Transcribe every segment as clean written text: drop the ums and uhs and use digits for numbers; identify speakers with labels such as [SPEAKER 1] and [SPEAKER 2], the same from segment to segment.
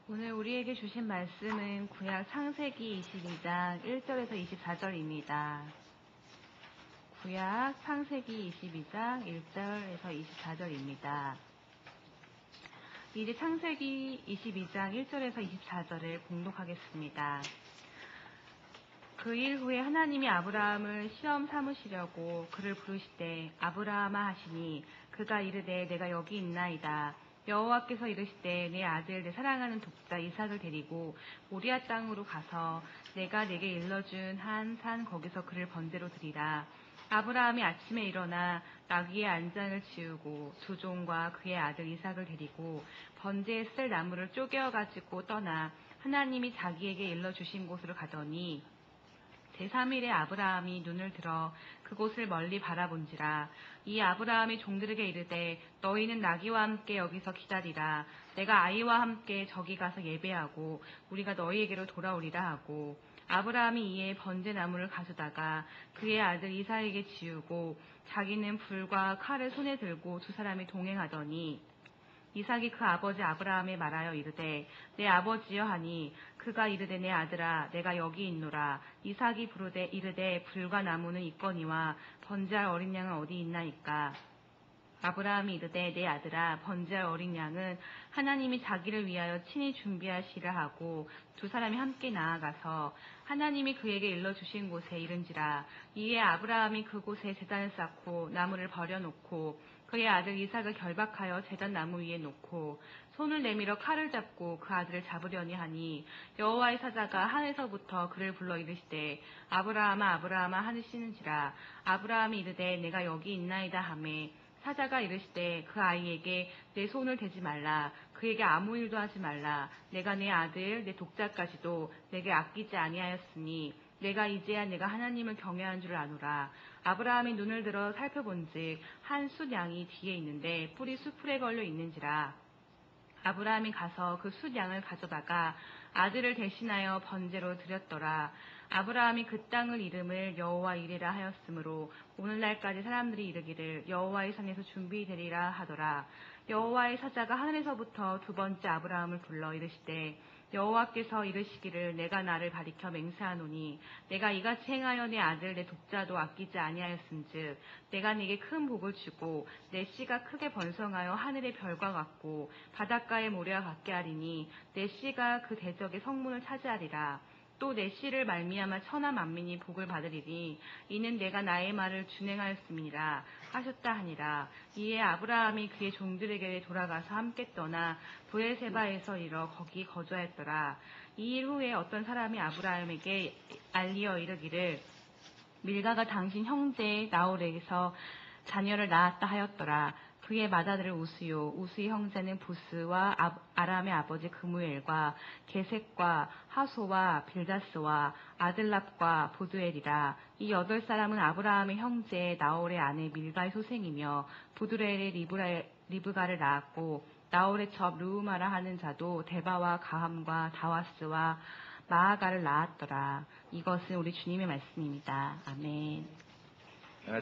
[SPEAKER 1] 오늘 우리에게 주신 말씀은 구약 창세기 22장 1절에서 24절입니다. 구약 창세기 22장 1절에서 24절입니다. 이제 창세기 22장 1절에서 24절을 봉독하겠습니다. 그 일 후에 하나님이 아브라함을 시험 삼으시려고 그를 부르시되 아브라함아 하시니 그가 이르되 내가 여기 있나이다. 여호와께서 이르시되 내 아들 내 사랑하는 독자 이삭을 데리고 모리아 땅으로 가서 내가 내게 일러준 한 산 거기서 그를 번제로 드리라. 아브라함이 아침에 일어나 나귀의 안장을 지우고 두 종과 그의 아들 이삭을 데리고 번제에 쓸 나무를 쪼개어 가지고 떠나 하나님이 자기에게 일러주신 곳으로 가더니 제3일에 아브라함이 눈을 들어 그곳을 멀리 바라본지라. 이 아브라함이 종들에게 이르되 너희는 나귀와 함께 여기서 기다리라. 내가 아이와 함께 저기 가서 예배하고 우리가 너희에게로 돌아오리라 하고 아브라함이 이에 번제나무를 가져다가 그의 아들 이삭에게 지우고 자기는 불과 칼을 손에 들고 두 사람이 동행하더니 이삭이 그 아버지 아브라함에 말하여 이르되 내 아버지여 하니 그가 이르되 내 아들아 내가 여기 있노라. 이삭이 부르되 이르되 불과 나무는 있거니와 번제할 어린 양은 어디 있나이까. 아브라함이 이르되 내 아들아 번제할 어린 양은 하나님이 자기를 위하여 친히 준비하시라 하고 두 사람이 함께 나아가서 하나님이 그에게 일러주신 곳에 이른지라. 이에 아브라함이 그곳에 제단을 쌓고 나무를 버려놓고 그의 아들 이삭을 결박하여 제단 나무 위에 놓고 손을 내밀어 칼을 잡고 그 아들을 잡으려니 하니 여호와의 사자가 하늘에서부터 그를 불러 이르시되 아브라함아 아브라함아 하시는지라. 아브라함이 이르되 내가 여기 있나이다 하매 사자가 이르시되 그 아이에게 내 손을 대지 말라. 그에게 아무 일도 하지 말라. 내가 내 아들 내 독자까지도 내게 아끼지 아니하였으니 내가 이제야 내가 하나님을 경외한 줄 아노라. 아브라함이 눈을 들어 살펴본즉 한 숫 양이 뒤에 있는데 뿔이 수풀에 걸려 있는지라. 아브라함이 가서 그 숫 양을 가져다가 아들을 대신하여 번제로 드렸더라. 아브라함이 그 땅을 이름을 여호와 이레라 하였으므로 오늘날까지 사람들이 이르기를 여호와의 산에서 준비되리라 하더라. 여호와의 사자가 하늘에서부터 두 번째 아브라함을 불러 이르시되 여호와께서 이르시기를 내가 나를 가리켜 맹세하노니 내가 이같이 행하여 내 아들 내 독자도 아끼지 아니하였은즉 내가 네게 큰 복을 주고 내 씨가 크게 번성하여 하늘의 별과 같고 바닷가의 모래와 같게 하리니 내 씨가 그 대적의 성문을 차지하리라. 또 내 씨를 말미암아 천하 만민이 복을 받으리니 이는 내가 나의 말을 준행하였음이니라 하셨다 하니라. 이에 아브라함이 그의 종들에게 돌아가서 함께 떠나 브에세바에서 이르러 거기 거주하였더라. 이 일 후에 어떤 사람이 아브라함에게 알리어 이르기를 밀가가 당신 형제 나홀에게서 자녀를 낳았다 하였더라. 그의 맏아들은 우스요 우스의 형제는 부스와 아람의 아버지 그무엘과 게색과 하소와 빌다스와 아들랍과 부두엘이라. 이 8사람은 아브라함의 형제 나홀의 아내 밀가의 소생이며 부두엘의 리브가를 낳았고 나홀의 첩 르우마라 하는 자도 데바와 가함과 다와스와 마아가를 낳았더라. 이것은 우리 주님의 말씀입니다. 아멘.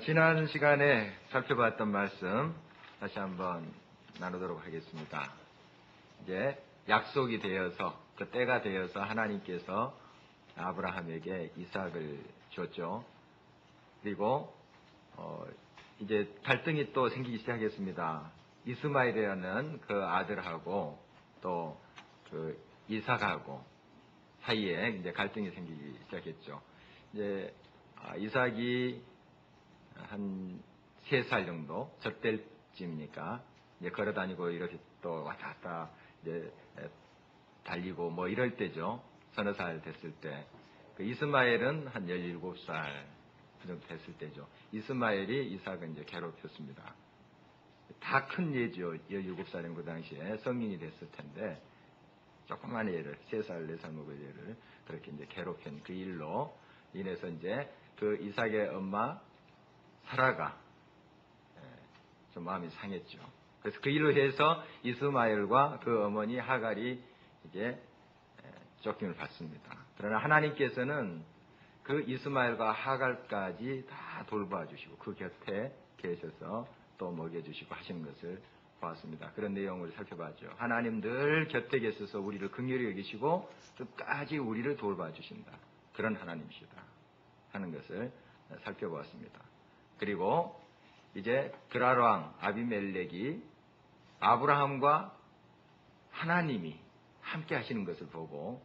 [SPEAKER 2] 지난 시간에 살펴봤던 말씀 다시 한번 나누도록 하겠습니다. 이제 약속이 되어서 그 때가 되어서 하나님께서 아브라함에게 이삭을 줬죠. 그리고 이제 갈등이 또 생기기 시작했습니다. 이스마엘이라는 그 아들하고 또 그 이삭하고 사이에 이제 갈등이 생기기 시작했죠. 이제 이삭이 한 3살 정도 젖될 쯤이니까 이제 걸어다니고 이렇게 또 왔다 갔다 이제 달리고 뭐 이럴 때죠. 서너 살 됐을 때. 그 이스마엘은 한 17살 그 정도 됐을 때죠. 이스마엘이 이삭을 이제 괴롭혔습니다. 다 큰 얘죠. 17살이면 그 당시에 성인이 됐을 텐데 조그만 애를 3살, 4살 먹을 애를 그렇게 이제 괴롭힌 그 일로 인해서 이제 그 이삭의 엄마 사라가 좀 마음이 상했죠. 그래서 그 일로 해서 이스마엘과 그 어머니 하갈이 이제 쫓김을 받습니다. 그러나 하나님께서는 그 이스마엘과 하갈까지 다 돌봐주시고 그 곁에 계셔서 또 먹여주시고 하시는 것을 보았습니다. 그런 내용을 살펴봤죠. 하나님 늘 곁에 계셔서 우리를 긍휼히 여기시고 끝까지 우리를 돌봐주신다. 그런 하나님이시다 하는 것을 살펴보았습니다. 그리고 이제 그랄 왕 아비멜렉이 아브라함과 하나님이 함께 하시는 것을 보고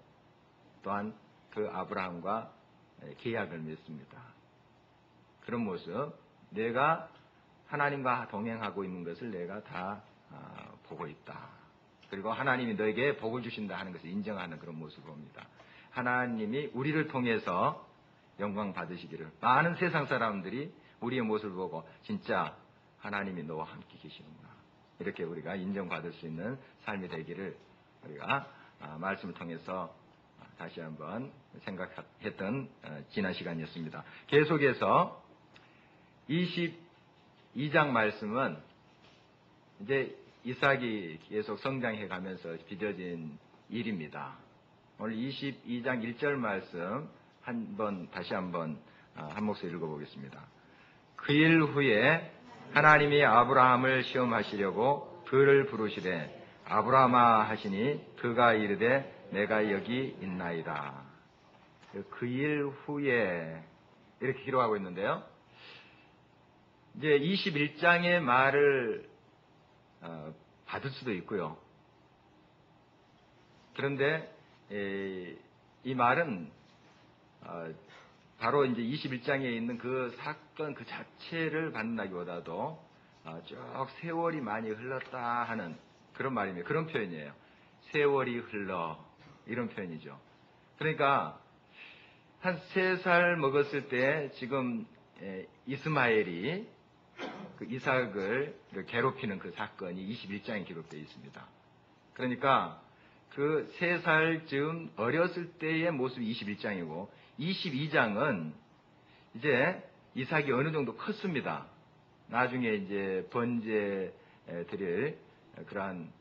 [SPEAKER 2] 또한 그 아브라함과 계약을 맺습니다. 그런 모습, 내가 하나님과 동행하고 있는 것을 내가 다 보고 있다. 그리고 하나님이 너에게 복을 주신다 하는 것을 인정하는 그런 모습을 봅니다. 하나님이 우리를 통해서 영광 받으시기를, 많은 세상 사람들이 우리의 모습을 보고 진짜 하나님이 너와 함께 계시는구나, 이렇게 우리가 인정받을 수 있는 삶이 되기를 우리가 말씀을 통해서 다시 한번 생각했던 지난 시간이었습니다. 계속해서 22장 말씀은 이제 이삭이 계속 성장해 가면서 빚어진 일입니다. 오늘 22장 1절 말씀 다시 한번 한 목소리 읽어보겠습니다. 그 일 후에 하나님이 아브라함을 시험하시려고 그를 부르시되 아브라함아 하시니 그가 이르되 내가 여기 있나이다. 그 일 후에 이렇게 기록하고 있는데요. 이제 21장의 말을 받을 수도 있고요. 그런데 이 말은 바로 이제 21장에 있는 그 사건 그 자체를 받는다기보다도 쭉 세월이 많이 흘렀다 하는 그런 말입니다. 그런 표현이에요. 세월이 흘러, 이런 표현이죠. 그러니까 한 3살 먹었을 때 지금 이스마엘이 그 이삭을 괴롭히는 그 사건이 21장에 기록되어 있습니다. 그러니까 그 3살쯤 어렸을 때의 모습이 21장이고 22장은 이제 이삭이 어느 정도 컸습니다. 나중에 이제 번제 드릴 그러한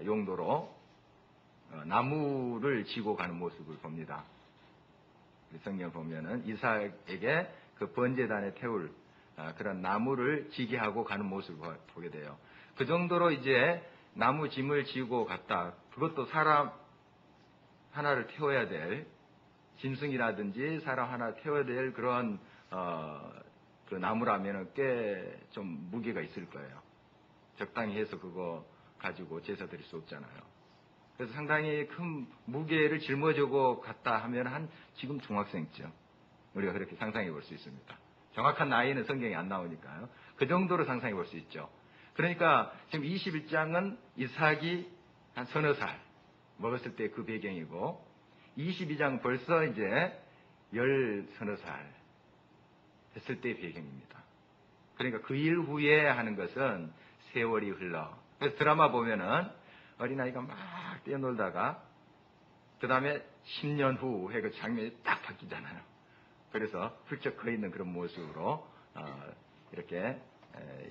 [SPEAKER 2] 용도로 나무를 지고 가는 모습을 봅니다. 성경 보면은 이삭에게 그 번제단에 태울 그런 나무를 지게 하고 가는 모습을 보게 돼요. 그 정도로 이제 나무 짐을 지고 갔다. 그것도 사람 하나를 태워야 될, 짐승이라든지 사람 하나 태워야 될 그런 그 나무라면은 꽤 좀 무게가 있을 거예요. 적당히 해서 그거 가지고 제사 드릴 수 없잖아요. 그래서 상당히 큰 무게를 짊어지고 갔다 하면 지금 중학생쯤 우리가 그렇게 상상해 볼 수 있습니다. 정확한 나이는 성경에 안 나오니까요. 그 정도로 상상해 볼 수 있죠. 그러니까 지금 21장은 이삭이 한 서너 살 먹었을 때 그 배경이고 22장 벌써 이제 서너 살 됐을 때의 배경입니다. 그러니까 그 일 후에 하는 것은 세월이 흘러. 그래서 드라마 보면은 어린아이가 막 뛰어놀다가 그 다음에 10년 후에 그 장면이 딱 바뀌잖아요. 그래서 훌쩍 커 있는 그런 모습으로 이렇게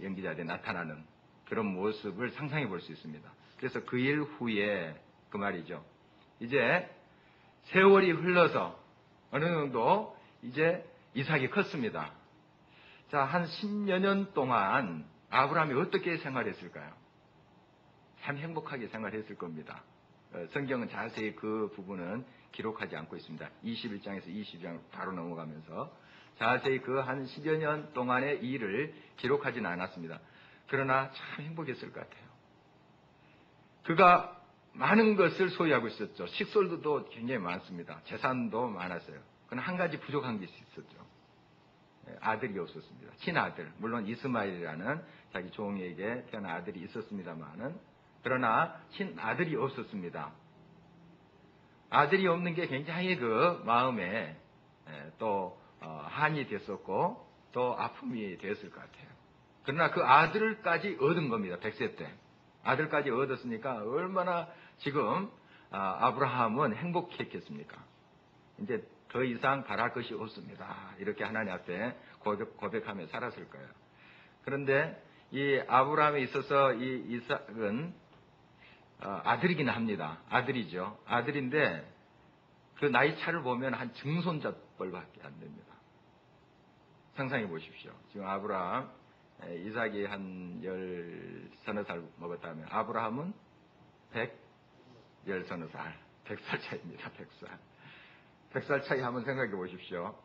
[SPEAKER 2] 연기자들이 나타나는 그런 모습을 상상해 볼 수 있습니다. 그래서 그 일 후에 그 말이죠. 이제 세월이 흘러서 어느 정도 이제 이삭이 컸습니다. 자, 한 10여 년 동안 아브라함이 어떻게 생활했을까요? 참 행복하게 생활했을 겁니다. 성경은 자세히 그 부분은 기록하지 않고 있습니다. 21장에서 22장 바로 넘어가면서 자세히 그 한 10여 년 동안의 일을 기록하지는 않았습니다. 그러나 참 행복했을 것 같아요. 그가 많은 것을 소유하고 있었죠. 식솔도 굉장히 많습니다. 재산도 많았어요. 그러나 한 가지 부족한 게 있었죠. 아들이 없었습니다. 친아들, 물론 이스마엘이라는 자기 종에게 태어난 아들이 있었습니다만은 그러나 친아들이 없었습니다. 아들이 없는 게 굉장히 그 마음에 또 한이 됐었고 또 아픔이 되었을 것 같아요. 그러나 그 아들까지 얻은 겁니다. 100세 때. 아들까지 얻었으니까 얼마나 지금 아브라함은 행복했겠습니까? 이제 더 이상 바랄 것이 없습니다. 이렇게 하나님 앞에 고백하며 살았을 거예요. 그런데 이 아브라함에 있어서 이 이삭은 아들이긴 합니다. 아들이죠. 아들인데 그 나이 차를 보면 한 증손자뻘밖에 안 됩니다. 상상해 보십시오. 지금 아브라함 이삭이 한 10서너 살 먹었다면 아브라함은 110서너 살, 100살 차이입니다. 100살. 100살 차이 한번 생각해 보십시오.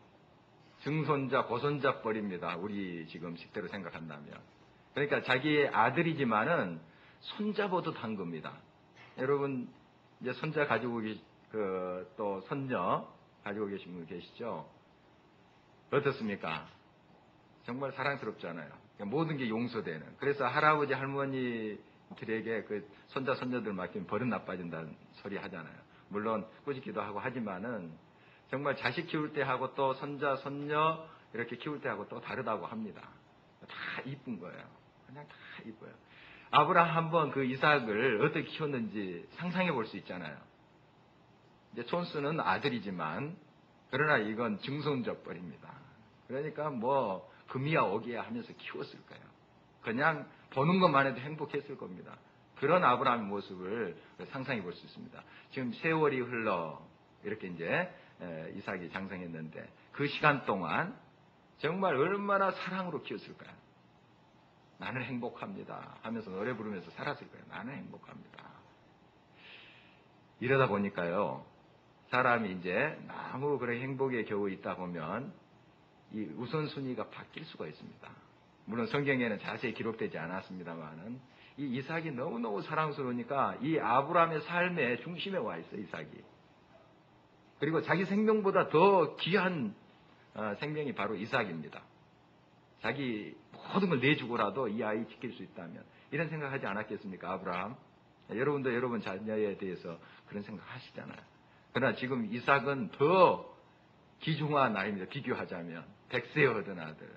[SPEAKER 2] 증손자, 고손자 뻘입니다. 우리 지금 식대로 생각한다면. 그러니까 자기의 아들이지만은 손자보다 단 겁니다. 여러분, 이제 손자 가지고 또 손녀 가지고 계신 분 계시죠? 어떻습니까? 정말 사랑스럽잖아요. 그러니까 모든 게 용서되는. 그래서 할아버지, 할머니들에게 그 손자, 손녀들 맡기면 버릇 나빠진다는 소리 하잖아요. 물론 꾸짖기도 하고 하지만은 정말 자식 키울 때 하고 또 손자, 손녀 이렇게 키울 때 하고 또 다르다고 합니다. 다 이쁜 거예요. 그냥 다 이뻐요. 아브라함 한번 그 이삭을 어떻게 키웠는지 상상해 볼 수 있잖아요. 이제 촌스는 아들이지만 그러나 이건 증손자뻘입니다. 그러니까 뭐 금이야 오기야 하면서 키웠을 거예요. 그냥 보는 것만 해도 행복했을 겁니다. 그런 아브라함의 모습을 상상해 볼 수 있습니다. 지금 세월이 흘러 이렇게 이제 이삭이 장성했는데 그 시간 동안 정말 얼마나 사랑으로 키웠을까요? 나는 행복합니다 하면서 노래 부르면서 살았을 거예요. 나는 행복합니다. 이러다 보니까요. 사람이 이제 너무 그런 행복에 겨우 있다 보면 이 우선순위가 바뀔 수가 있습니다. 물론 성경에는 자세히 기록되지 않았습니다만은 이 이삭이 너무너무 사랑스러우니까 이 아브라함의 삶의 중심에 와 있어요. 이삭이. 그리고 자기 생명보다 더 귀한 생명이 바로 이삭입니다. 자기 모든 걸 내주고라도 이 아이 지킬 수 있다면 이런 생각하지 않았겠습니까? 아브라함. 여러분도 여러분 자녀에 대해서 그런 생각 하시잖아요. 그러나 지금 이삭은 더 귀중한 아이입니다. 비교하자면 100세에 얻은 아들.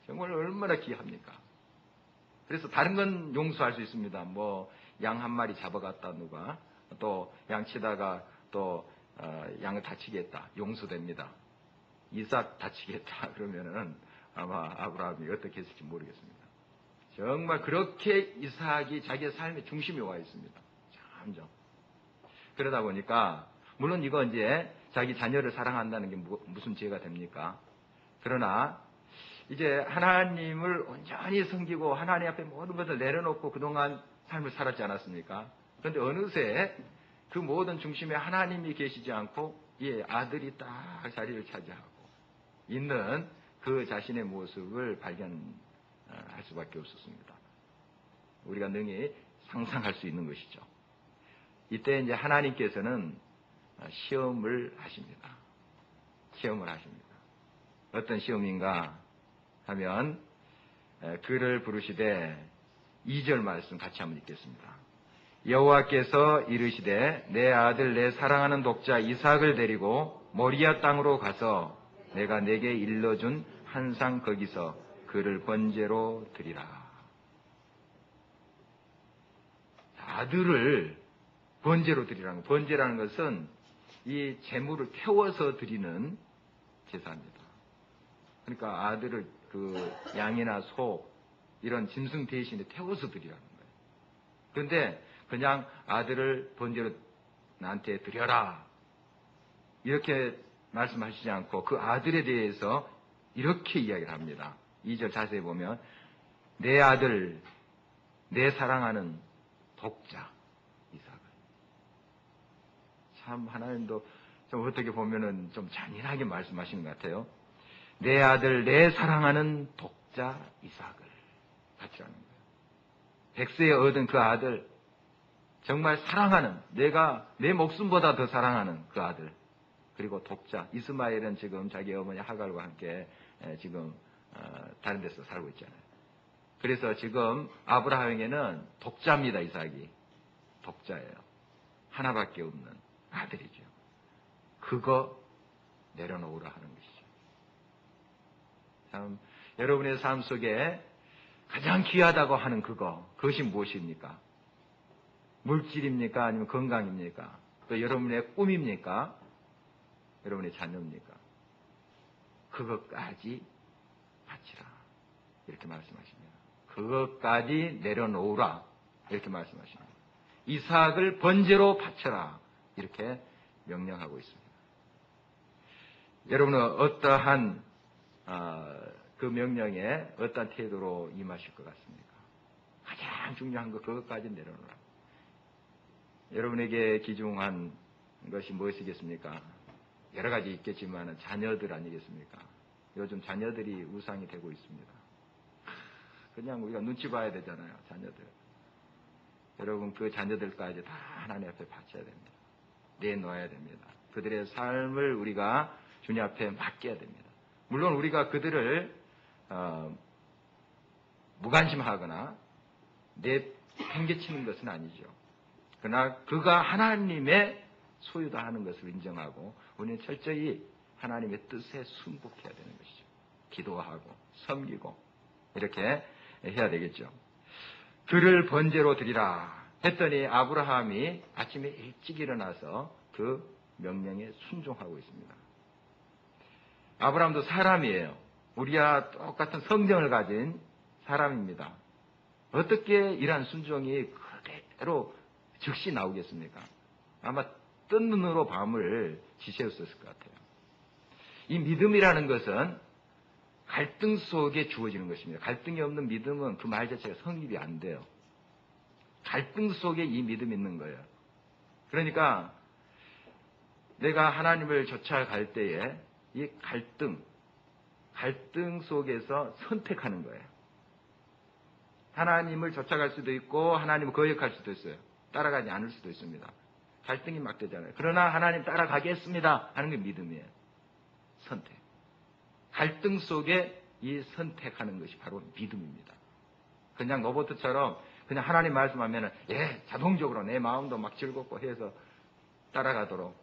[SPEAKER 2] 정말 얼마나 귀합니까? 그래서 다른 건 용서할 수 있습니다. 뭐 양 한 마리 잡아갔다 누가 또 양 치다가 또 양을 다치게 했다. 용서됩니다. 이삭 다치게 했다. 그러면은 아마 아브라함이 어떻게 했을지 모르겠습니다. 정말 그렇게 이삭이 자기의 삶의 중심에 와 있습니다. 점점. 그러다 보니까 물론 이거 이제 자기 자녀를 사랑한다는 게 무슨 죄가 됩니까? 그러나 이제 하나님을 온전히 섬기고 하나님 앞에 모든 것을 내려놓고 그동안 삶을 살았지 않았습니까? 그런데 어느새 그 모든 중심에 하나님이 계시지 않고 이 아들이 딱 자리를 차지하고 있는 그 자신의 모습을 발견할 수밖에 없었습니다. 우리가 능히 상상할 수 있는 것이죠. 이때 이제 하나님께서는 시험을 하십니다. 시험을 하십니다. 어떤 시험인가 하면 그를 부르시되 2절 말씀 같이 한번 읽겠습니다. 여호와께서 이르시되 내 아들 내 사랑하는 독자 이삭을 데리고 모리아 땅으로 가서 내가 내게 일러준 한상 거기서 그를 번제로 드리라. 아들을 번제로 드리라는 거. 번제라는 것은 이 제물을 태워서 드리는 제사입니다. 그러니까 아들을 그 양이나 소 이런 짐승 대신에 태워서 드리라는 거예요. 그런데 그냥 아들을 번제로 나한테 드려라 이렇게 말씀하시지 않고 그 아들에 대해서 이렇게 이야기를 합니다. 2절 자세히 보면 내 아들 내 사랑하는 독자 이삭을. 참 하나님도 좀 어떻게 보면은 좀 잔인하게 말씀하시는 것 같아요. 내 아들 내 사랑하는 독자 이삭을 바치라는 거예요. 100세에 얻은 그 아들 정말 사랑하는 내가 내 목숨보다 더 사랑하는 그 아들 그리고 독자 이스마엘은 지금 자기 어머니 하갈과 함께 지금 다른 데서 살고 있잖아요. 그래서 지금 아브라함에게는 독자입니다. 이삭이 독자예요. 하나밖에 없는 아들이죠. 그거 내려놓으라 하는 것이죠. 참 여러분의 삶 속에 가장 귀하다고 하는 그것이 무엇입니까? 물질입니까? 아니면 건강입니까? 또 여러분의 꿈입니까? 여러분의 자녀입니까? 그것까지 바치라. 이렇게 말씀하십니다. 그것까지 내려놓으라. 이렇게 말씀하십니다. 이삭을 번제로 바쳐라. 이렇게 명령하고 있습니다. 여러분은 어떠한 그 명령에 어떤 태도로 임하실 것 같습니까? 가장 중요한 거 그것까지 내려놓으라. 여러분에게 기중한 것이 무엇이겠습니까? 여러 가지 있겠지만 자녀들 아니겠습니까? 요즘 자녀들이 우상이 되고 있습니다. 그냥 우리가 눈치 봐야 되잖아요. 자녀들. 여러분 그 자녀들까지 다 하나님 앞에 바쳐야 됩니다. 내놓아야 됩니다. 그들의 삶을 우리가 주님 앞에 맡겨야 됩니다. 물론 우리가 그들을 무관심하거나 내팽개치는 것은 아니죠. 그러나 그가 하나님의 소유다 하는 것을 인정하고 우리는 철저히 하나님의 뜻에 순복해야 되는 것이죠. 기도하고 섬기고 이렇게 해야 되겠죠. 그를 번제로 드리라 했더니 아브라함이 아침에 일찍 일어나서 그 명령에 순종하고 있습니다. 아브라함도 사람이에요. 우리와 똑같은 성정을 가진 사람입니다. 어떻게 이러한 순종이 그대로 즉시 나오겠습니까? 아마 뜬 눈으로 밤을 지새웠을 것 같아요. 이 믿음이라는 것은 갈등 속에 주어지는 것입니다. 갈등이 없는 믿음은 그 말 자체가 성립이 안 돼요. 갈등 속에 이 믿음이 있는 거예요. 그러니까 내가 하나님을 쫓아갈 때에 이 갈등 속에서 선택하는 거예요. 하나님을 쫓아갈 수도 있고 하나님을 거역할 수도 있어요. 따라가지 않을 수도 있습니다. 갈등이 막 되잖아요. 그러나 하나님 따라가겠습니다 하는 게 믿음이에요. 선택. 갈등 속에 이 선택하는 것이 바로 믿음입니다. 그냥 로봇처럼 그냥 하나님 말씀하면 자동적으로 내 마음도 막 즐겁고 해서 따라가도록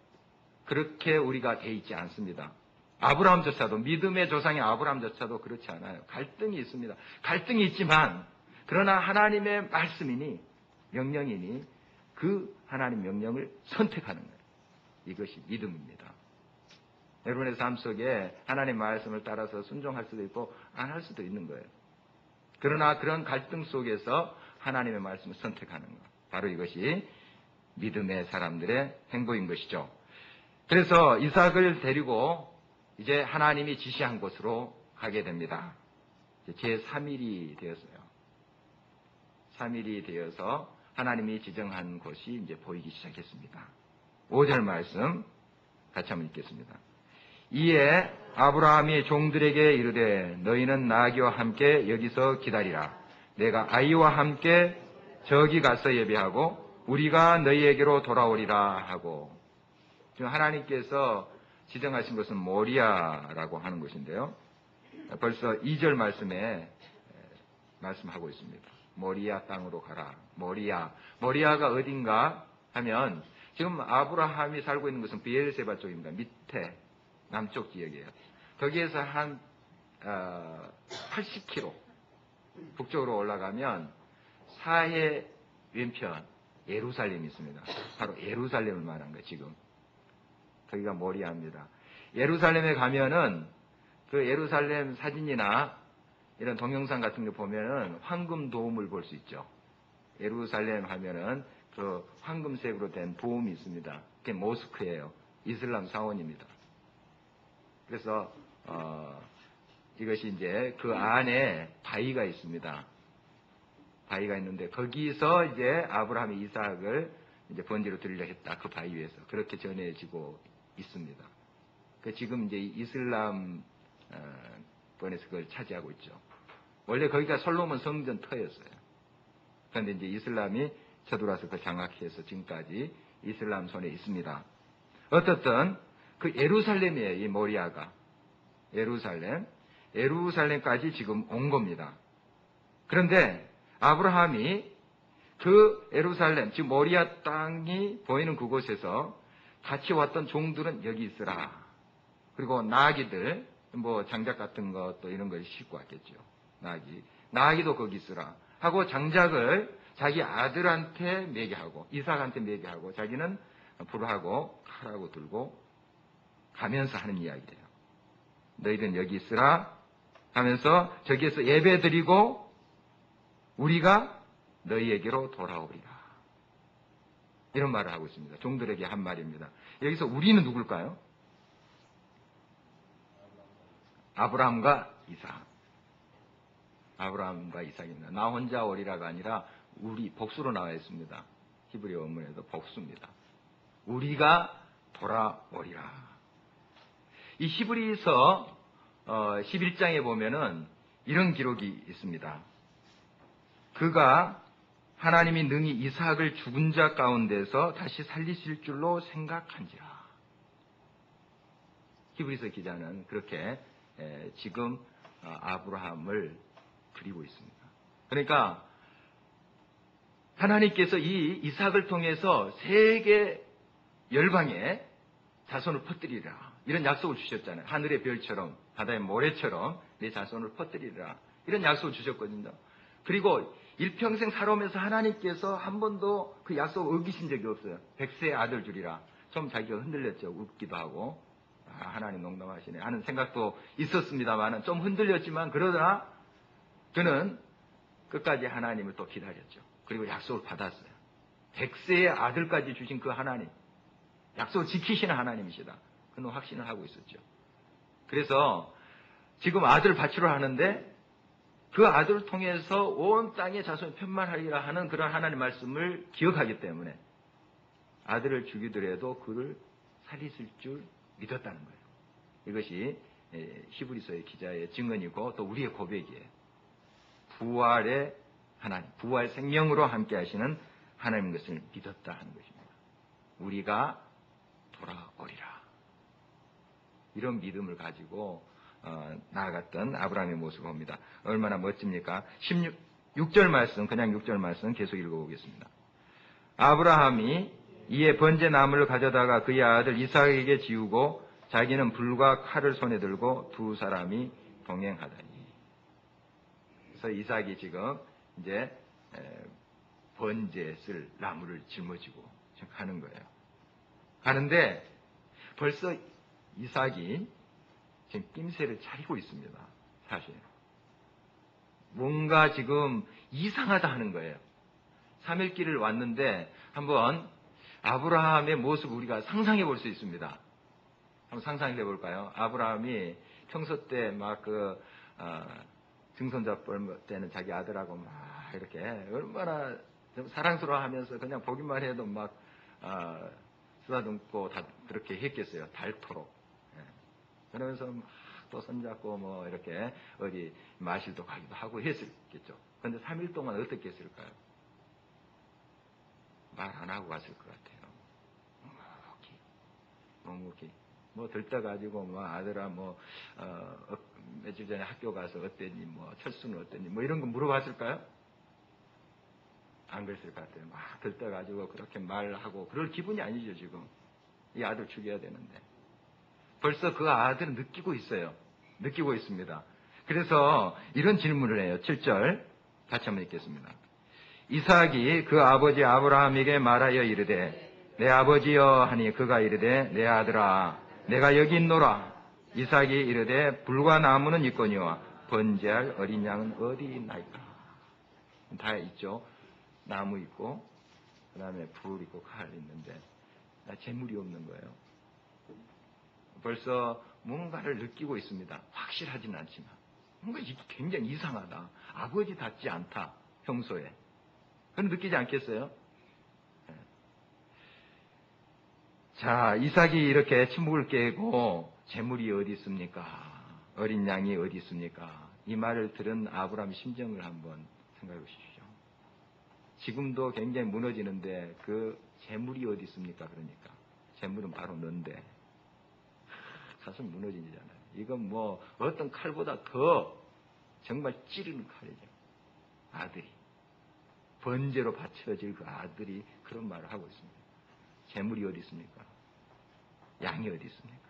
[SPEAKER 2] 그렇게 우리가 돼 있지 않습니다. 아브라함조차도 믿음의 조상인 아브라함조차도 그렇지 않아요. 갈등이 있습니다. 갈등이 있지만 그러나 하나님의 말씀이니 명령이니 그 하나님 명령을 선택하는 거예요. 이것이 믿음입니다. 여러분의 삶 속에 하나님 말씀을 따라서 순종할 수도 있고 안 할 수도 있는 거예요. 그러나 그런 갈등 속에서 하나님의 말씀을 선택하는 것. 바로 이것이 믿음의 사람들의 행보인 것이죠. 그래서 이삭을 데리고 이제 하나님이 지시한 곳으로 가게 됩니다. 제 3일이 되었어요. 3일이 되어서 하나님이 지정한 곳이 이제 보이기 시작했습니다. 5절 말씀 같이 한번 읽겠습니다. 이에 아브라함이 종들에게 이르되 너희는 나귀와 함께 여기서 기다리라. 내가 아이와 함께 저기 가서 예배하고 우리가 너희에게로 돌아오리라 하고 지금 하나님께서 지정하신 것은 모리아라고 하는 것인데요. 벌써 2절 말씀에 말씀하고 있습니다. 모리아 땅으로 가라. 모리아가 어딘가 하면 지금 아브라함이 살고 있는 것은 비엘세바 쪽입니다. 밑에 남쪽 지역이에요. 거기에서 한 80km 북쪽으로 올라가면 사해 왼편 예루살렘이 있습니다. 바로 예루살렘을 말한 거예요. 지금 거기가 모리아입니다. 예루살렘에 가면은 그 예루살렘 사진이나 이런 동영상 같은 거 보면은 황금 도움을 볼 수 있죠. 예루살렘 하면은 그 황금색으로 된 도움이 있습니다. 그게 모스크예요. 이슬람 사원입니다. 그래서 이것이 이제 그 안에 바위가 있습니다. 바위가 있는데 거기서 이제 아브라함이 이삭을 이제 번제로 드리려 했다. 그 바위 위에서 그렇게 전해지고 있습니다. 그 지금 이제 이슬람 번에서 그걸 차지하고 있죠. 원래 거기가 솔로몬 성전 터였어요. 그런데 이제 이슬람이 쳐들어와서 그걸 장악해서 지금까지 이슬람 손에 있습니다. 어떻든 그 예루살렘이에요. 이 모리아가 예루살렘까지 지금 온 겁니다. 그런데 아브라함이 그 예루살렘 지금 모리아 땅이 보이는 그곳에서 같이 왔던 종들은 여기 있으라. 그리고 나귀들 뭐 장작 같은 것도 이런 걸 싣고 왔겠죠. 나귀도 거기 있으라 하고 장작을 자기 아들한테 매게 하고 이삭한테 매게 하고 자기는 불하고 칼하고 들고 가면서 하는 이야기예요. 너희들은 여기 있으라 하면서 저기에서 예배 드리고 우리가 너희에게로 돌아오리라. 이런 말을 하고 있습니다. 종들에게 한 말입니다. 여기서 우리는 누굴까요? 아브라함과 이삭. 아브라함과 이삭입니다. 나 혼자 오리라가 아니라 우리, 복수로 나와 있습니다. 히브리어 원문에도 복수입니다. 우리가 돌아오리라. 이 히브리서 11장에 보면은 이런 기록이 있습니다. 그가 하나님이 능히 이삭을 죽은 자 가운데서 다시 살리실 줄로 생각한지라. 히브리서 기자는 그렇게 지금 아브라함을 그리고 있습니다. 그러니까 하나님께서 이 이삭을 통해서 세계 열방에 자손을 퍼뜨리라. 이런 약속을 주셨잖아요. 하늘의 별처럼 바다의 모래처럼 내 자손을 퍼뜨리라. 이런 약속을 주셨거든요. 그리고 일평생 살아오면서 하나님께서 한 번도 그 약속을 어기신 적이 없어요. 100세의 아들 주리라. 좀 자기가 흔들렸죠. 웃기도 하고 하나님 농담하시네 하는 생각도 있었습니다만 좀 흔들렸지만 그러나 그는 끝까지 하나님을 또 기다렸죠. 그리고 약속을 받았어요. 100세의 아들까지 주신 그 하나님, 약속을 지키시는 하나님이시다. 그는 확신을 하고 있었죠. 그래서 지금 아들을 바치러 하는데 그 아들을 통해서 온 땅의 자손이 편만하리라 하는 그런 하나님 말씀을 기억하기 때문에 아들을 죽이더라도 그를 살리실 줄 믿었다는 거예요. 이것이 히브리서의 기자의 증언이고 또 우리의 고백이에요. 부활의 하나님, 부활 생명으로 함께 하시는 하나님인 것을 믿었다 하는 것입니다. 우리가 돌아오리라. 이런 믿음을 가지고 나아갔던 아브라함의 모습을 봅니다. 얼마나 멋집니까? 6절 말씀, 그냥 6절 말씀 계속 읽어보겠습니다. 아브라함이 이에 번제 나무를 가져다가 그의 아들 이삭에게 지우고 자기는 불과 칼을 손에 들고 두 사람이 동행하다니. 그래서 이삭이 지금 이제 번제에 쓸 나무를 짊어지고 가는 거예요. 가는데 벌써 이삭이 지금 낌새를 차리고 있습니다. 사실 뭔가 지금 이상하다 하는 거예요. 3일길을 왔는데 한번 아브라함의 모습 우리가 상상해 볼 수 있습니다. 한번 상상해 볼까요? 아브라함이 평소 때 막 증손자 뻘 때는 자기 아들하고 막 이렇게 얼마나 사랑스러워하면서 그냥 보기만 해도 막 쓰다듬고 다 그렇게 했겠어요. 닳도록. 그러면서 막 또 손잡고 뭐 이렇게 어디 마실도 가기도 하고 했었겠죠. 그런데 3일 동안 어떻게 했을까요? 말 안 하고 갔을 것 같아요. 묵묵히. 뭐 들떠가지고 뭐 아들아 뭐 며칠 전에 학교 가서 어땠니, 뭐 철수는 어땠니, 뭐 이런 거 물어봤을까요? 안 그랬을 것 같아요. 막 들떠가지고 그렇게 말하고 그럴 기분이 아니죠. 지금 이 아들 죽여야 되는데 벌써 그 아들은 느끼고 있어요. 느끼고 있습니다. 그래서 이런 질문을 해요. 7절 같이 한번 읽겠습니다. 이삭이 그 아버지 아브라함에게 말하여 이르되 내 아버지여 하니 그가 이르되 내 아들아 내가 여기 있노라. 이삭이 이르되 불과 나무는 있거니와 번제할 어린 양은 어디 있나이까. 다 있죠. 나무 있고 그 다음에 불 있고 칼 있는데 재물이 없는 거예요. 벌써 뭔가를 느끼고 있습니다. 확실하진 않지만 뭔가 굉장히 이상하다. 아버지답지 않다. 평소에. 그건 느끼지 않겠어요? 자, 이삭이 이렇게 침묵을 깨고 재물이 어디 있습니까? 어린 양이 어디 있습니까? 이 말을 들은 아브라함의 심정을 한번 생각해 보십시오. 지금도 굉장히 무너지는데 그 재물이 어디 있습니까? 그러니까 재물은 바로 너인데 사실 무너지잖아요. 이건 뭐 어떤 칼보다 더 정말 찌르는 칼이죠. 아들이 번제로 바쳐질 그 아들이 그런 말을 하고 있습니다. 재물이 어디 있습니까? 양이 어디 있습니까?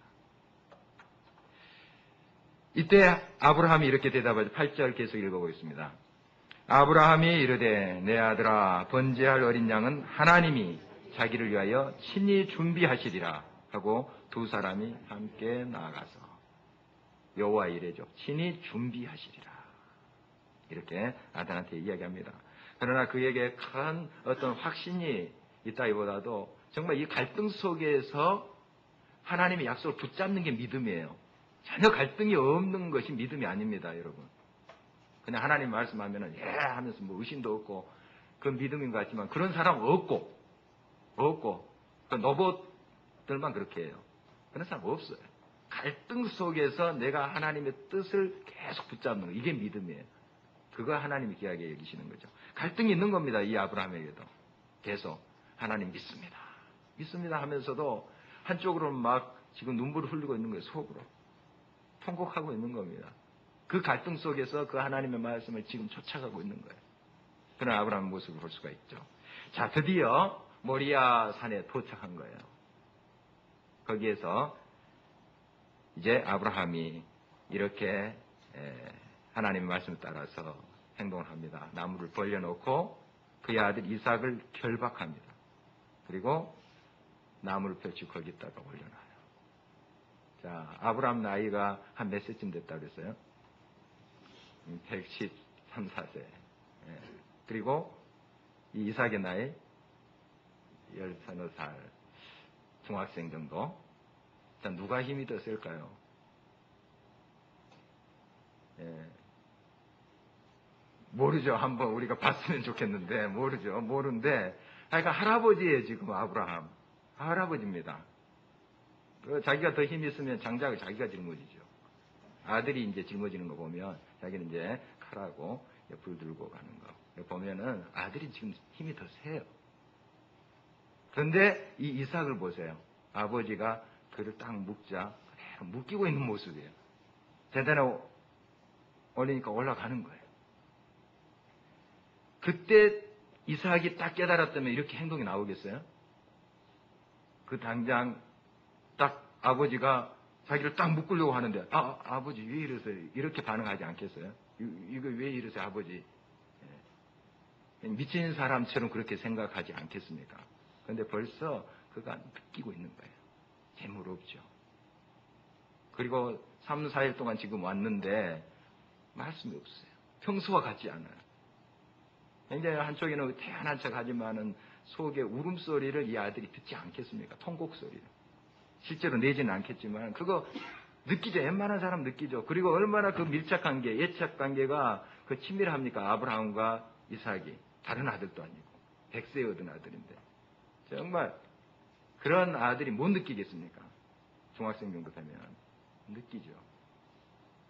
[SPEAKER 2] 이때 아브라함이 이렇게 대답하죠. 8절 계속 읽어보겠습니다. 아브라함이 이르되 내 아들아 번제할 어린 양은 하나님이 자기를 위하여 친히 준비하시리라 하고 두 사람이 함께 나아가서 여호와 이레죠. 친히 준비하시리라. 이렇게 아들한테 이야기합니다. 그러나 그에게 큰 어떤 확신이 있다기보다도 정말 이 갈등 속에서 하나님의 약속을 붙잡는 게 믿음이에요. 전혀 갈등이 없는 것이 믿음이 아닙니다, 여러분. 그냥 하나님 말씀하면은 예 하면서 뭐 의심도 없고 그 믿음인 것 같지만 그런 사람 없고 그 노봇들만 그렇게 해요. 그런 사람 없어요. 갈등 속에서 내가 하나님의 뜻을 계속 붙잡는 거 이게 믿음이에요. 그거 하나님이 귀하게 여기시는 거죠. 갈등이 있는 겁니다. 이 아브라함에게도 계속 하나님 믿습니다 하면서도 한쪽으로는 막 지금 눈물을 흘리고 있는 거예요. 속으로 통곡하고 있는 겁니다. 그 갈등 속에서 그 하나님의 말씀을 지금 쫓아가고 있는 거예요. 그런 아브라함의 모습을 볼 수가 있죠. 자, 드디어 모리아 산에 도착한 거예요. 거기에서 이제 아브라함이 이렇게 하나님의 말씀을 따라서 행동을 합니다. 나무를 벌려놓고 그의 아들 이삭을 결박합니다. 그리고 나무를 펼치고 거기다가 올려놔요. 자, 아브라함 나이가 한 몇 세쯤 됐다고 그랬어요? 113, 4세. 그리고 이 이삭의 나이 13살 중학생 정도. 자, 누가 힘이 더 셀까요? 모르죠. 한번 우리가 봤으면 좋겠는데 모르는데 그러니까 할아버지예요. 지금 아브라함 할아버지입니다. 자기가 더 힘이 있으면 장작을 자기가 짊어지죠. 아들이 이제 짊어지는 거 보면 자기는 이제 칼하고 불 들고 가는 거 보면은 아들이 지금 힘이 더 세요. 그런데 이 이삭을 보세요. 아버지가 그를 딱 묶이고 있는 모습이에요. 재단에 올리니까 올라가는 거예요. 그때 이삭이 딱 깨달았다면 이렇게 행동이 나오겠어요? 그 당장 딱 아버지가 자기를 딱 묶으려고 하는데 아버지 왜 이러세요? 이렇게 반응하지 않겠어요? 이거 왜 이러세요 아버지? 미친 사람처럼 그렇게 생각하지 않겠습니까? 그런데 벌써 그가 느끼고 있는 거예요. 재물 없죠. 그리고 3, 4일 동안 지금 왔는데 말씀이 없어요. 평소와 같지 않아요. 굉장히 한쪽에는 태연한 척 하지만은 속에 울음소리를 이 아들이 듣지 않겠습니까? 통곡소리를. 실제로 내지는 않겠지만 그거 느끼죠. 웬만한 사람 느끼죠. 그리고 얼마나 그 밀착한 게 예착 관계가 그 친밀합니까? 아브라함과 이삭이. 다른 아들도 아니고 100세 얻은 아들인데 정말 그런 아들이 못 느끼겠습니까? 중학생 정도 되면 느끼죠.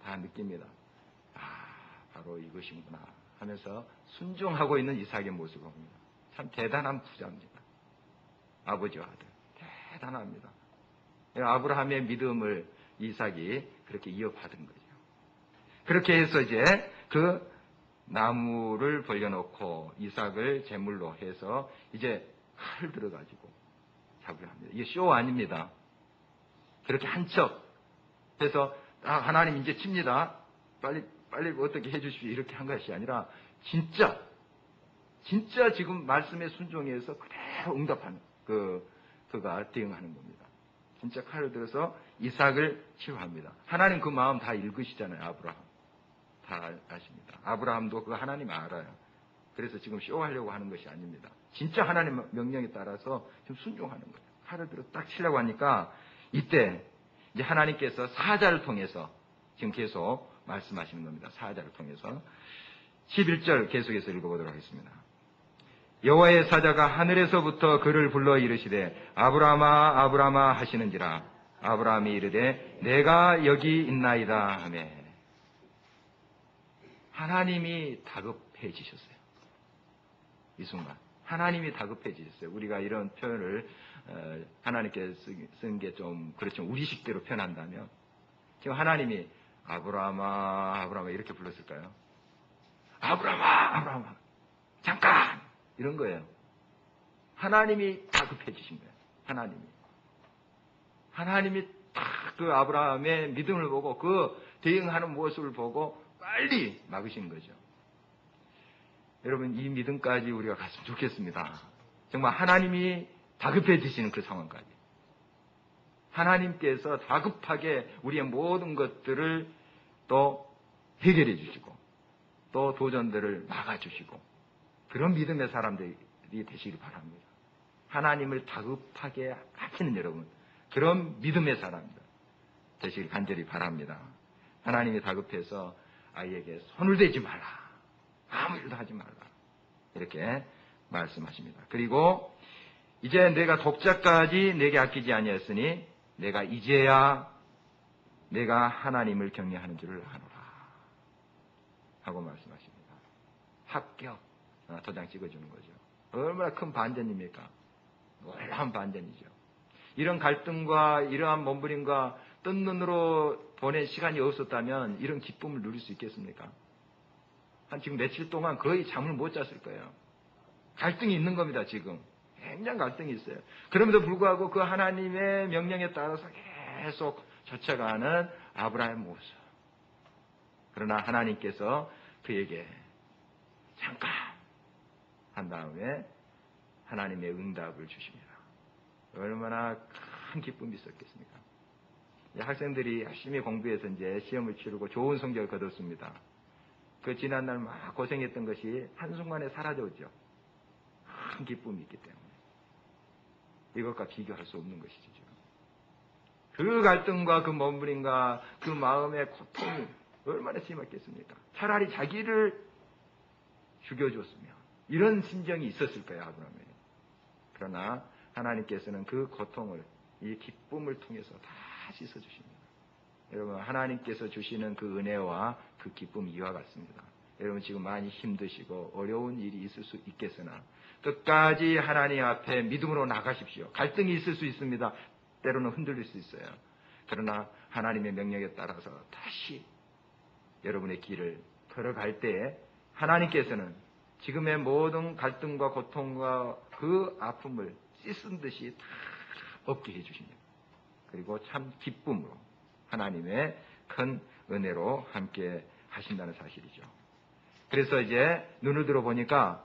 [SPEAKER 2] 다 느낍니다. 바로 이것이구나 하면서 순종하고 있는 이삭의 모습을 봅니다. 참 대단한 부자입니다. 아버지와 아들. 대단합니다. 아브라함의 믿음을 이삭이 그렇게 이어받은 거죠. 그렇게 해서 이제 그 나무를 벌려놓고 이삭을 제물로 해서 이제 칼을 들어가지고 잡으려 합니다. 이게 쇼 아닙니다. 그렇게 한 척 해서 하나님 이제 칩니다. 빨리 어떻게 해주십시오. 이렇게 한 것이 아니라 진짜 지금 말씀에 순종해서 그대로 응답하는 그가 대응하는 겁니다. 진짜 칼을 들어서 이삭을 치료합니다. 하나님 그 마음 다 읽으시잖아요. 아브라함 다 아십니다. 아브라함도 그 하나님 알아요. 그래서 지금 쇼하려고 하는 것이 아닙니다. 진짜 하나님 명령에 따라서 지금 순종하는 거예요. 칼을 들어 딱 치려고 하니까 이때 이제 하나님께서 사자를 통해서 지금 계속 말씀하시는 겁니다. 사자를 통해서 11절 계속해서 읽어보도록 하겠습니다. 여호와의 사자가 하늘에서부터 그를 불러 이르시되 아브라함아 아브라함아 하시는지라 아브라함이 이르되 내가 여기 있나이다 하매 하나님이 다급해지셨어요. 이 순간 하나님이 다급해지셨어요. 우리가 이런 표현을 하나님께 쓴 게 좀 그렇지만 우리식대로 표현한다면 지금 하나님이 아브라함아 아브라함아 이렇게 불렀을까요? 아브라함아 아브라함아 잠깐 이런 거예요. 하나님이 다급해지신 거예요. 하나님이 딱 그 아브라함의 믿음을 보고 그 대응하는 모습을 보고 빨리 막으신 거죠. 여러분 이 믿음까지 우리가 갔으면 좋겠습니다. 정말 하나님이 다급해지시는 그 상황까지. 하나님께서 다급하게 우리의 모든 것들을 또 해결해 주시고 또 도전들을 막아주시고 그런 믿음의 사람들이 되시길 바랍니다. 하나님을 다급하게 하시는 여러분 그런 믿음의 사람들 되시길 간절히 바랍니다. 하나님이 다급해서 아이에게 손을 대지 말라. 아무 일도 하지 말라. 이렇게 말씀하십니다. 그리고 이제 내가 독자까지 내게 아끼지 아니하였으니 내가 이제야 내가 하나님을 경외하는 줄을 아노라 하고 말씀하십니다. 합격. 도장 찍어주는 거죠. 얼마나 큰 반전입니까? 놀라운 반전이죠. 이런 갈등과 이러한 몸부림과 뜬 눈으로 보낸 시간이 없었다면 이런 기쁨을 누릴 수 있겠습니까? 한 지금 며칠 동안 거의 잠을 못 잤을 거예요. 갈등이 있는 겁니다, 지금. 굉장히 갈등이 있어요. 그럼에도 불구하고 그 하나님의 명령에 따라서 계속 젖혀가는 아브라함의 모습. 그러나 하나님께서 그에게 잠깐 한 다음에 하나님의 응답을 주십니다. 얼마나 큰 기쁨이 있었겠습니까? 학생들이 열심히 공부해서 이제 시험을 치르고 좋은 성적을 거뒀습니다. 그 지난날 막 고생했던 것이 한순간에 사라졌죠. 큰 기쁨이 있기 때문에. 이것과 비교할 수 없는 것이죠. 그 갈등과 그 몸부림과 그 마음의 고통이 얼마나 심했겠습니까? 차라리 자기를 죽여줬으면 이런 심정이 있었을 거예요, 아브라함에. 그러나 하나님께서는 그 고통을 이 기쁨을 통해서 다 씻어주십니다. 여러분, 하나님께서 주시는 그 은혜와 그 기쁨이 이와 같습니다. 여러분 지금 많이 힘드시고 어려운 일이 있을 수 있겠으나 끝까지 하나님 앞에 믿음으로 나가십시오. 갈등이 있을 수 있습니다. 때로는 흔들릴 수 있어요. 그러나 하나님의 명령에 따라서 다시 여러분의 길을 걸어갈 때에 하나님께서는 지금의 모든 갈등과 고통과 그 아픔을 씻은 듯이 다 없게 해주십니다. 그리고 참 기쁨으로 하나님의 큰 은혜로 함께 하신다는 사실이죠. 그래서 이제 눈을 들어보니까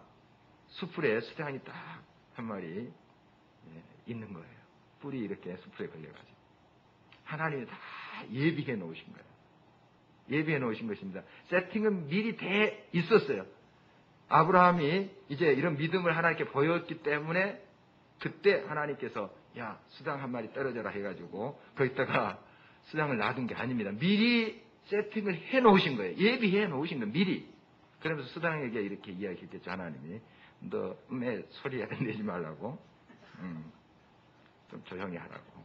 [SPEAKER 2] 수풀에 수장이 딱 한 마리 있는 거예요. 뿔이 이렇게 수풀에 걸려가지고. 하나님이 다 예비해 놓으신 거예요. 예비해 놓으신 것입니다. 세팅은 미리 돼 있었어요. 아브라함이 이제 이런 믿음을 하나님께 보였기 때문에 그때 하나님께서 야, 수장 한 마리 떨어져라 해가지고 거기다가 수장을 놔둔 게 아닙니다. 미리 세팅을 해 놓으신 거예요. 예비해 놓으신 거예요. 미리. 그러면서 수장에게 이렇게 이야기했겠죠. 하나님이. 너 소리 내지 말라고. 좀 조용히 하라고.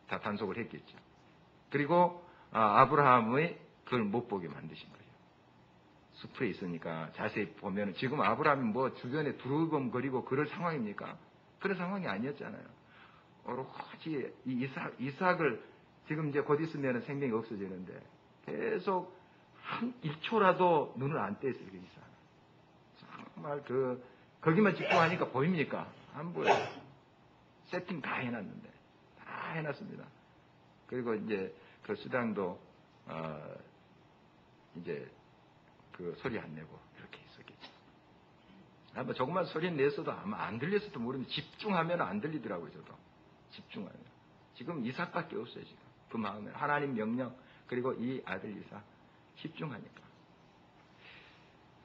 [SPEAKER 2] 다 단속을 했겠죠. 그리고 아브라함의 그걸 못 보게 만드신 거예요. 숲에 있으니까 자세히 보면 지금 아브라함이 뭐 주변에 두루범거리고 그럴 상황입니까? 그런 상황이 아니었잖아요. 오로지 이삭을 지금 이제 곧 있으면 생명이 없어지는데 계속 한 1초라도 눈을 안 떼었어요. 그 이삭. 정말 거기만 집중하니까 보입니까? 안 보여요. 세팅 다 해놨는데. 다 해놨습니다. 그리고 이제 그 수당도, 이제 그 소리 안 내고 이렇게 있었겠죠. 아마 조금만 소리 냈어도 아마 안 들렸어도 모르는데 집중하면 안 들리더라고요, 저도. 집중하면. 지금 이삭밖에 없어요, 지금. 그 마음에. 하나님 명령, 그리고 이 아들 이삭. 집중하니까.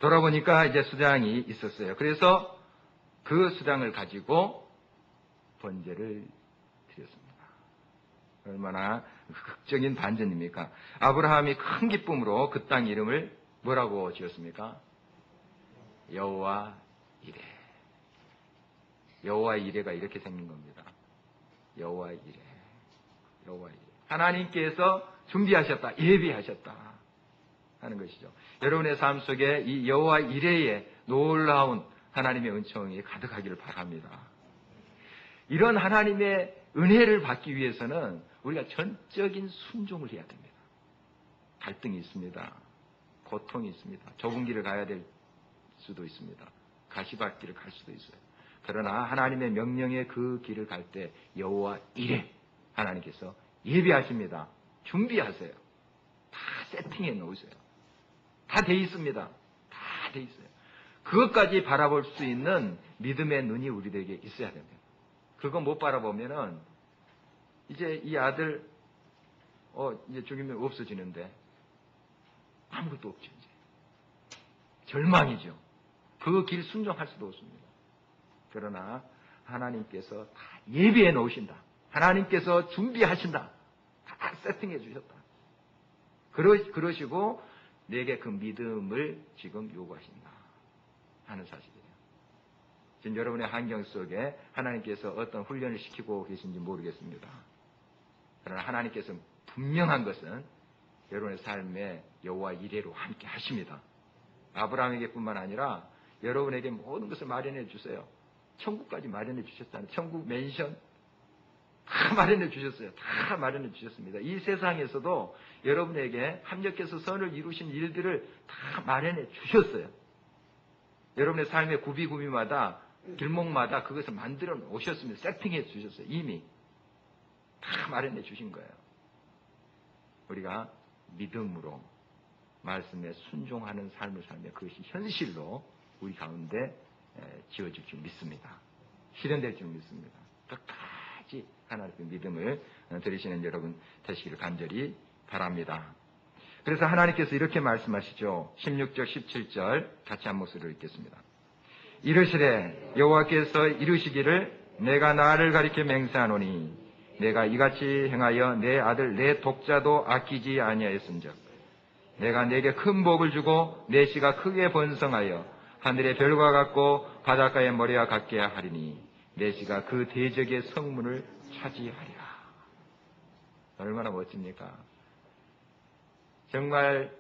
[SPEAKER 2] 돌아보니까 이제 수장이 있었어요. 그래서 그 수장을 가지고 번제를 드렸습니다. 얼마나 극적인 반전입니까? 아브라함이 큰 기쁨으로 그 땅 이름을 뭐라고 지었습니까? 여호와 이레. 여호와 이레가 이렇게 생긴 겁니다. 여호와 이레. 여호와 이레. 하나님께서 준비하셨다. 예비하셨다. 하는 것이죠. 여러분의 삶 속에 이 여호와 이레의 놀라운 하나님의 은총이 가득하기를 바랍니다. 이런 하나님의 은혜를 받기 위해서는 우리가 전적인 순종을 해야 됩니다. 갈등이 있습니다. 고통이 있습니다. 좁은 길을 가야 될 수도 있습니다. 가시밭길을 갈 수도 있어요. 그러나 하나님의 명령의 그 길을 갈 때 여호와 이레 하나님께서 예비하십니다. 준비하세요. 다 세팅해 놓으세요. 다 돼 있습니다. 다 돼 있어요. 그것까지 바라볼 수 있는 믿음의 눈이 우리에게 있어야 됩니다. 그거 못 바라보면은 이제 이 아들 이제 죽이면 없어지는데 아무것도 없죠. 이제 절망이죠. 그 길 순종할 수도 없습니다. 그러나 하나님께서 다 예비해 놓으신다. 하나님께서 준비하신다. 다 세팅해 주셨다. 그러시고 내게 그 믿음을 지금 요구하신다 하는 사실이에요. 지금 여러분의 환경 속에 하나님께서 어떤 훈련을 시키고 계신지 모르겠습니다. 그러나 하나님께서 분명한 것은 여러분의 삶에 여호와 이레로 함께 하십니다. 아브라함에게뿐만 아니라 여러분에게 모든 것을 마련해 주세요. 천국까지 마련해 주셨잖아요. 천국 맨션 다 마련해 주셨어요. 다 마련해 주셨습니다. 이 세상에서도 여러분에게 합력해서 선을 이루신 일들을 다 마련해 주셨어요. 여러분의 삶의 구비구비마다 길목마다 그것을 만들어 오셨습니다. 세팅해 주셨어요. 이미 다 마련해 주신 거예요. 우리가 믿음으로 말씀에 순종하는 삶을 살며 그것이 현실로 우리 가운데 지어질 줄 믿습니다. 실현될 줄 믿습니다. 끝까지 하나님의 믿음을 들으시는 여러분 되시기를 간절히 바랍니다. 그래서 하나님께서 이렇게 말씀하시죠. 16절 17절 같이 한 목소리로 읽겠습니다. 이르시되 여호와께서 이르시기를 내가 나를 가리켜 맹세하노니 내가 이같이 행하여 내 아들 내 독자도 아끼지 아니하였은즉 내가 내게 큰 복을 주고 내 씨가 크게 번성하여 하늘의 별과 같고 바닷가의 모래와 같게 하리니 내 씨가 그 대적의 성문을 차지하리라. 얼마나 멋집니까? 정말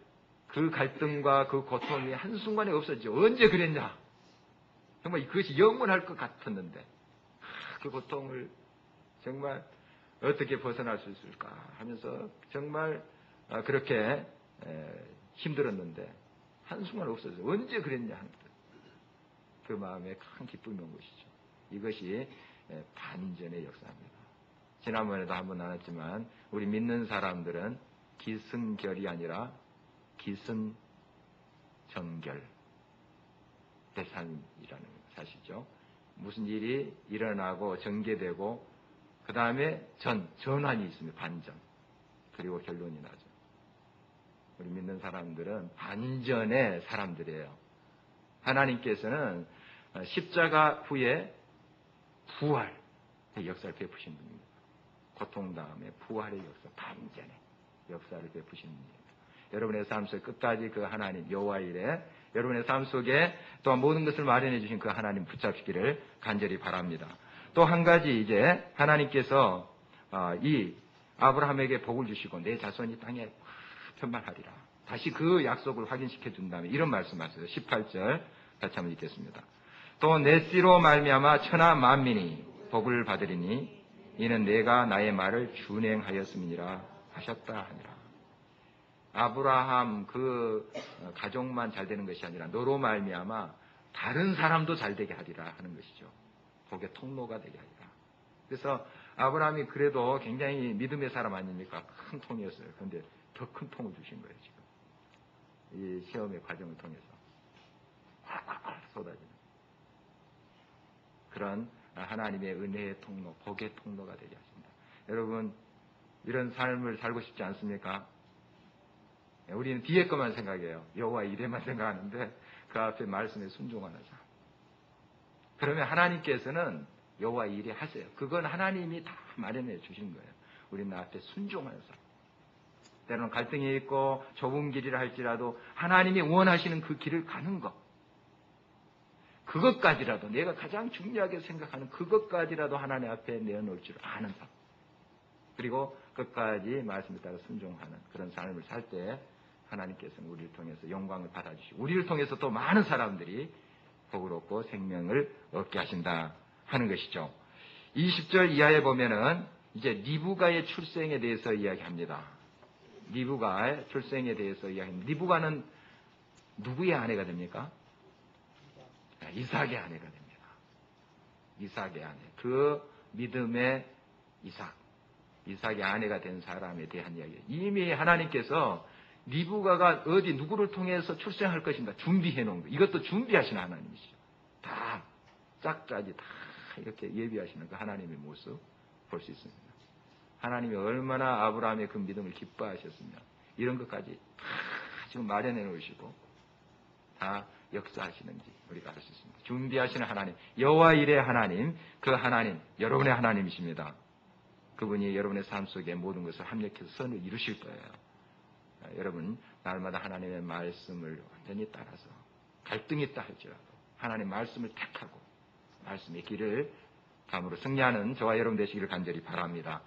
[SPEAKER 2] 그 갈등과 그 고통이 한순간에 없어지죠. 언제 그랬냐? 정말 그것이 영원할 것 같았는데 그 고통을 정말 어떻게 벗어날 수 있을까 하면서 정말 그렇게 힘들었는데 한순간 없어져요. 언제 그랬냐 하는 그 마음에 큰 기쁨이 온 것이죠. 이것이 반전의 역사입니다. 지난번에도 한번 나눴지만 우리 믿는 사람들은 기승결이 아니라 기승전결 의 삶이라는 사실이죠. 무슨 일이 일어나고 전개되고 그 다음에 전환이 있습니다. 반전. 그리고 결론이 나죠. 우리 믿는 사람들은 반전의 사람들이에요. 하나님께서는 십자가 후에 부활의 역사를 베푸신 분입니다. 고통 다음에 부활의 역사, 반전의 역사를 베푸신 분입니다. 여러분의 삶 속에 끝까지 그 하나님 여호와 이레 여러분의 삶 속에 또한 모든 것을 마련해 주신 그 하나님 붙잡기를 간절히 바랍니다. 또 한 가지 이제 하나님께서 이 아브라함에게 복을 주시고 내 자손이 땅에 편만하리라. 다시 그 약속을 확인시켜 준 다음에 이런 말씀하세요. 18절 같이 한번 읽겠습니다. 또 내 씨로 말미암아 천하 만민이 복을 받으리니 이는 내가 나의 말을 준행하였음이니라 하셨다 하니라. 아브라함 그 가족만 잘 되는 것이 아니라 너로 말미암아 다른 사람도 잘 되게 하리라 하는 것이죠. 복의 통로가 되게 하리라. 그래서 아브라함이 그래도 굉장히 믿음의 사람 아닙니까? 큰 통이었어요. 그런데 더 큰 통을 주신 거예요. 지금 이 시험의 과정을 통해서 쏟아지는 그런 하나님의 은혜의 통로, 복의 통로가 되게 하십니다. 여러분 이런 삶을 살고 싶지 않습니까? 우리는 뒤에 것만 생각해요. 여호와 이레만 생각하는데 그 앞에 말씀에 순종하는 삶. 그러면 하나님께서는 여호와 이레 하세요. 그건 하나님이 다 마련해 주신 거예요. 우리는 앞에 순종하는 삶. 때로는 갈등이 있고 좁은 길이라 할지라도 하나님이 원하시는 그 길을 가는 것. 그것까지라도 내가 가장 중요하게 생각하는 그것까지라도 하나님 앞에 내어놓을 줄 아는 삶. 그리고 끝까지 말씀에 따라 순종하는 그런 삶을 살 때 하나님께서는 우리를 통해서 영광을 받아주시고 우리를 통해서 또 많은 사람들이 복을 얻고 생명을 얻게 하신다 하는 것이죠. 20절 이하에 보면은 이제 리브가의 출생에 대해서 이야기합니다. 리브가의 출생에 대해서 이야기합니다. 리브가는 누구의 아내가 됩니까? 이삭의 아내가 됩니다. 이삭의 아내. 그 믿음의 이삭의 아내가 된 사람에 대한 이야기예요. 이미 하나님께서 리브가가 어디 누구를 통해서 출생할 것인가 준비해 놓은 거. 이것도 준비하시는 하나님이시죠. 다 짝까지 다 이렇게 예비하시는 그 하나님의 모습 볼 수 있습니다. 하나님이 얼마나 아브라함의 그 믿음을 기뻐하셨으며 이런 것까지 다 지금 마련해 놓으시고 다 역사하시는지 우리가 알 수 있습니다. 준비하시는 하나님, 여호와 이레 하나님, 그 하나님, 여러분의 하나님이십니다. 그분이 여러분의 삶 속에 모든 것을 합력해서 선을 이루실 거예요. 여러분 날마다 하나님의 말씀을 완전히 따라서 갈등이 있다 할지라도 하나님 말씀을 택하고 말씀의 길을 감으로 승리하는 저와 여러분 되시기를 간절히 바랍니다.